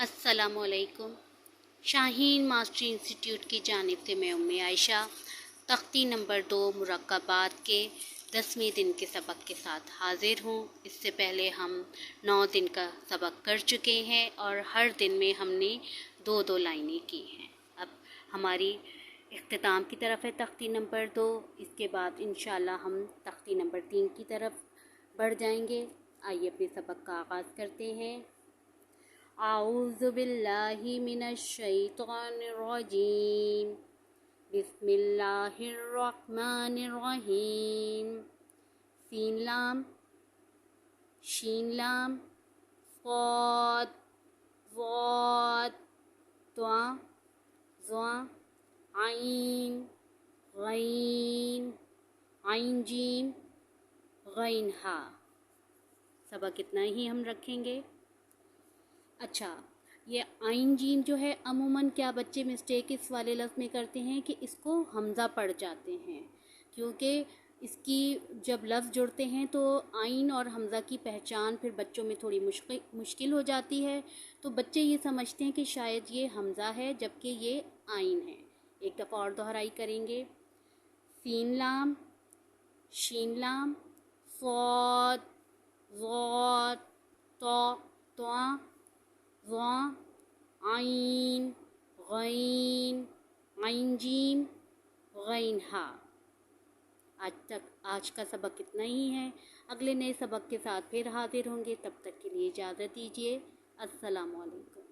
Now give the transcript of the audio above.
अस्सलामु अलैकुम। Shaheen mastery institute की जानिब से मैं उम्मे आयशा तख्ती नंबर 2 मुरक्कबात के 10वें दिन के सबक के साथ हाज़िर हूँ। इससे पहले हम 9 दिन का सबक कर चुके हैं और हर दिन में हमने 2-2 लाइनें की हैं। अब हमारी इख्तिताम की तरफ है तख्ती नंबर 2। इसके बाद इंशाअल्लाह हम तख्ती नंबर 3 की तरफ बढ़ जाएंगे। आइए अपने सबक का आगाज़ करते हैं। आऊज़ु बिल्लाहि मिनश शैतानिर रजीम। बिस्मिल्लाहिर रहमानिर रहीम। सीन लाम, शीन लाम, ज़ाद, ज़ाद, त्वा, ज़ा, आइन, गैन, आइन जीम, गैन हा। सबक इतना ही हम रखेंगे। अच्छा, ये आइन जीम जो है अमूमन क्या बच्चे मिस्टेक इस वाले लफ्ज़ में करते हैं कि इसको हमज़ा पढ़ जाते हैं, क्योंकि इसकी जब लफ्ज़ जुड़ते हैं तो आइन और हमज़ा की पहचान फिर बच्चों में थोड़ी मुश्किल हो जाती है। तो बच्चे ये समझते हैं कि शायद ये हमज़ा है जबकि ये आइन है। एक दफ़ा और दोहराई करेंगे। सीन लाम, शीन लाम, सॉद, ज़ाद, तो, त्वा, ज़ा, आइन, गैन, आइन जीम, गैन हा। आज का सबक इतना ही है। अगले नए सबक के साथ फिर हाजिर होंगे। तब तक के लिए इजाज़त दीजिए। अस्सलामु अलैकुम।